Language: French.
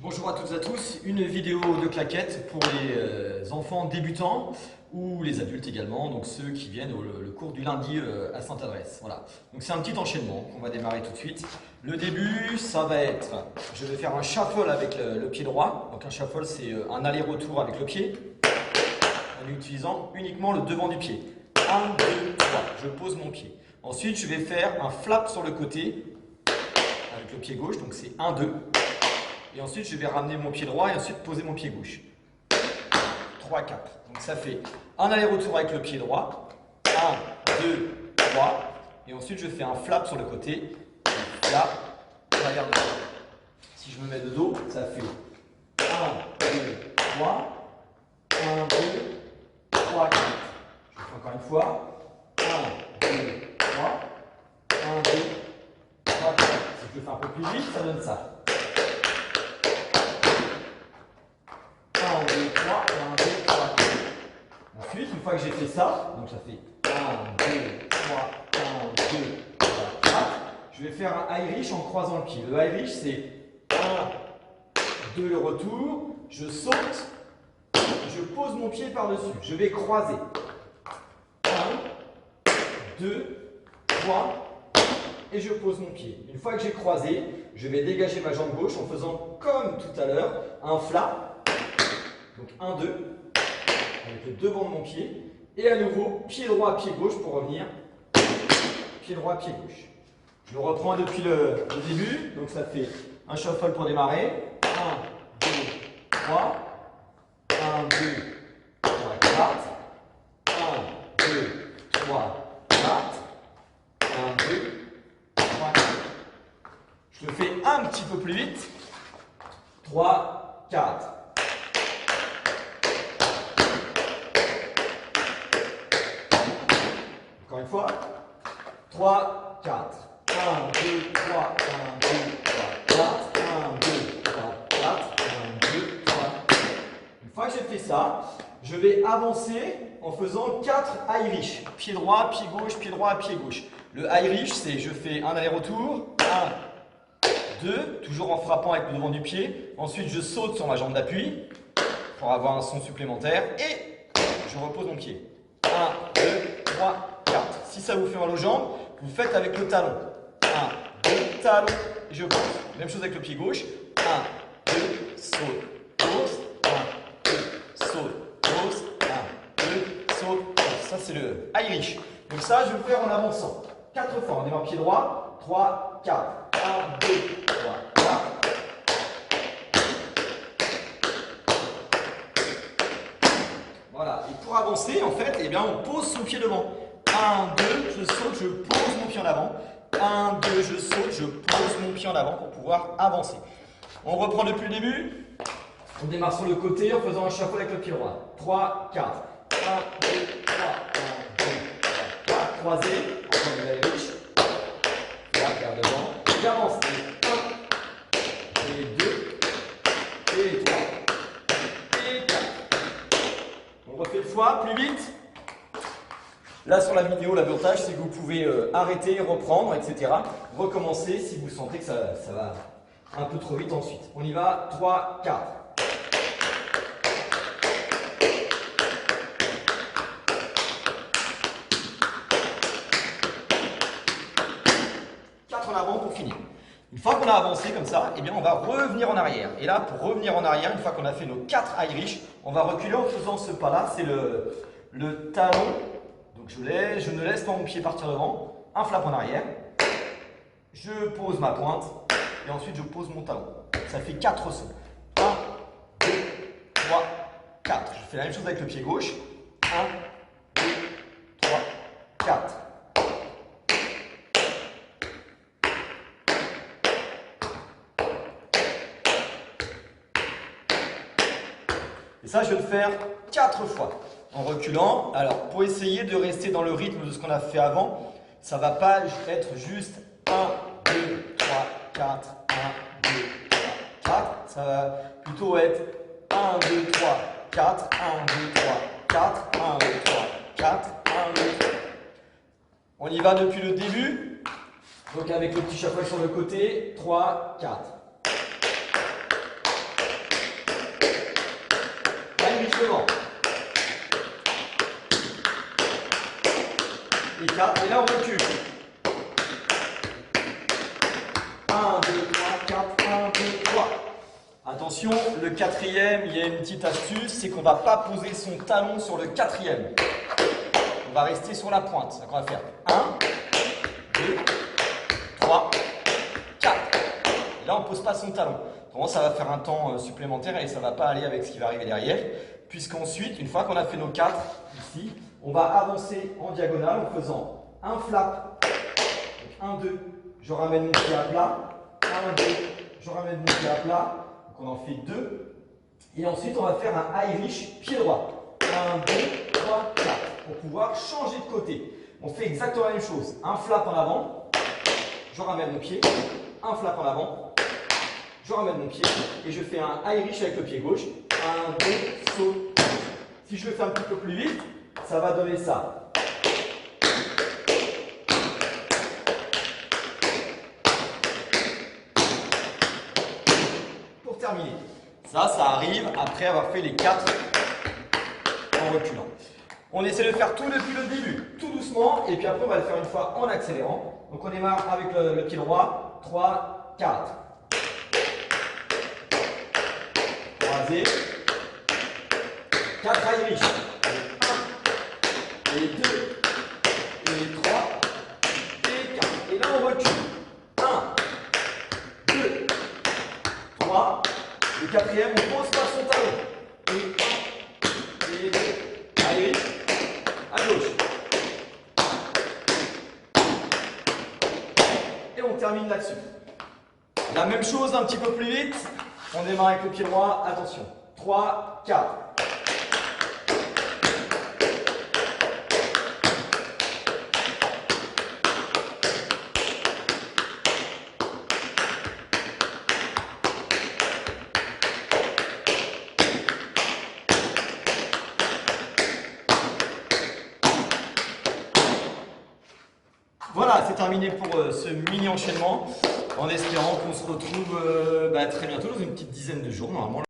Bonjour à toutes et à tous, une vidéo de claquettes pour les enfants débutants ou les adultes également, donc ceux qui viennent le cours du lundi à Sainte-Adresse. Voilà. Donc c'est un petit enchaînement qu'on va démarrer tout de suite. Le début, ça va être, je vais faire un shuffle avec le pied droit. Donc un shuffle, c'est un aller-retour avec le pied, en utilisant uniquement le devant du pied. 1, 2, 3, je pose mon pied. Ensuite, je vais faire un flap sur le côté avec le pied gauche, donc c'est 1, 2. Et ensuite, je vais ramener mon pied droit et ensuite poser mon pied gauche. 3, 4. Donc ça fait un aller-retour avec le pied droit. 1, 2, 3. Et ensuite, je fais un flap sur le côté. Flap, arrière de dos. Si je me mets de dos, ça fait 1, 2, 3. 1, 2, 3, 4. Je fais encore une fois. 1, 2, 3. 1, 2, 3, 4. Si je le fais un peu plus vite, ça donne ça. 1, 2, 3, 1, 2, 3, 4. Ensuite, une fois que j'ai fait ça, donc ça fait 1, 2, 3, 1, 2, 3, 4. Je vais faire un Irish en croisant le pied. Le Irish, c'est 1, 2, le retour, je saute, je pose mon pied par-dessus. Je vais croiser. 1, 2, 3, et je pose mon pied. Une fois que j'ai croisé, je vais dégager ma jambe gauche en faisant comme tout à l'heure un flap. Donc 1, 2, avec le devant de mon pied. Et à nouveau, pied droit, pied gauche pour revenir. Pied droit, pied gauche. Je le reprends depuis le début. Donc ça fait un shuffle pour démarrer. 1, 2, 3. 1, 2, 3, 4. 1, 2, 3, 4. 1, 2, 3, 4. Je le fais un petit peu plus vite. 3, 4. Encore une fois. 3, 4. 1, 2, 3, 1, 2, 3, 4. 1, 2, 3, 4. 1, 2, 3. Une fois que j'ai fait ça, je vais avancer en faisant 4 Irish. Pied droit, pied gauche, pied droit, pied gauche. Le Irish, c'est je fais un aller-retour. 1, 2, toujours en frappant avec le devant du pied. Ensuite, je saute sur ma jambe d'appui pour avoir un son supplémentaire. Et je repose mon pied. 1, 2, 3, 4. Si ça vous fait mal aux jambes, vous faites avec le talon. 1, 2, talon, et je pose. Même chose avec le pied gauche. 1, 2, saute, pose. 1, 2, saute, pose. 1, 2, saute, pose. Ça, c'est le Irish. Donc ça, je vais le faire en avançant. 4 fois. On démarre pied droit. 3, 4. 1, 2, 3, 4. Voilà. Et pour avancer, en fait, eh bien, on pose son pied devant. 1, 2, je saute, je pose mon pied en avant. 1, 2, je saute, je pose mon pied en avant pour pouvoir avancer. On reprend depuis le début. On démarre sur le côté en faisant un shuffle avec le pied droit. 3, 4. 1, 2, 3, 1, 2, 3, 4. Croisé. Encore de l'Irish. 3, garde devant. Et avance. 1, et 2, et 3, et 4. On refait une fois, plus vite. Là sur la vidéo, l'avantage c'est que vous pouvez arrêter, reprendre, etc. Recommencer si vous sentez que ça va un peu trop vite ensuite. On y va, 3, 4. 4 en avant pour finir. Une fois qu'on a avancé comme ça, eh bien on va revenir en arrière. Et là, pour revenir en arrière, une fois qu'on a fait nos 4 Irish, on va reculer en faisant ce pas-là. C'est le talon. Donc je ne laisse pas mon pied partir devant, un flap en arrière, je pose ma pointe et ensuite je pose mon talon. Ça fait 4 sauts. 1, 2, 3, 4. Je fais la même chose avec le pied gauche. 1, 2, 3, 4. Et ça, je vais le faire 4 fois. En reculant, alors pour essayer de rester dans le rythme de ce qu'on a fait avant, ça ne va pas être juste 1, 2, 3, 4, 1, 2, 3, 4. Ça va plutôt être 1, 2, 3, 4, 1, 2, 3, 4, 1, 2, 3, 4, 1, 2, 3. On y va depuis le début. Donc avec le petit shuffle sur le côté, 3, 4. 4, et là on recule. 1, 2, 3, 4, 1, 2, 3. Attention, le quatrième, il y a une petite astuce, c'est qu'on ne va pas poser son talon sur le quatrième. On va rester sur la pointe. Donc on va faire 1, 2, 3, 4. Et là, on ne pose pas son talon. Autrement, ça va faire un temps supplémentaire et ça ne va pas aller avec ce qui va arriver derrière. Puisqu'ensuite, une fois qu'on a fait nos 4 ici, on va avancer en diagonale en faisant un flap. Donc 1, 2, je ramène mon pied à plat. 1, 2, je ramène mon pied à plat. Donc on en fait 2. Et ensuite, on va faire un Irish pied droit. 1, 2, 3, 4. Pour pouvoir changer de côté. On fait exactement la même chose. Un flap en avant. Je ramène mon pied. Un flap en avant. Je ramène mon pied. Et je fais un Irish avec le pied gauche. 1, 2, saut. Si je le fais un petit peu plus vite, ça va donner ça. Pour terminer. Ça arrive après avoir fait les 4 en reculant. On essaie de faire tout depuis le début, tout doucement, et puis après on va le faire une fois en accélérant. Donc on démarre avec le pied droit. 3, 4. Croisé. 4 Irish. 1, et 2, et 3, et 4. Et là on recule. 1, 2, 3. Le quatrième, on ne pose pas son talon. Et 1, et 2. Irish. À gauche. Et on termine là-dessus. La même chose, un petit peu plus vite. On démarre avec le pied droit. Attention. 3, 4. Voilà, c'est terminé pour ce mini enchaînement, en espérant qu'on se retrouve très bientôt, dans une petite dizaine de jours normalement.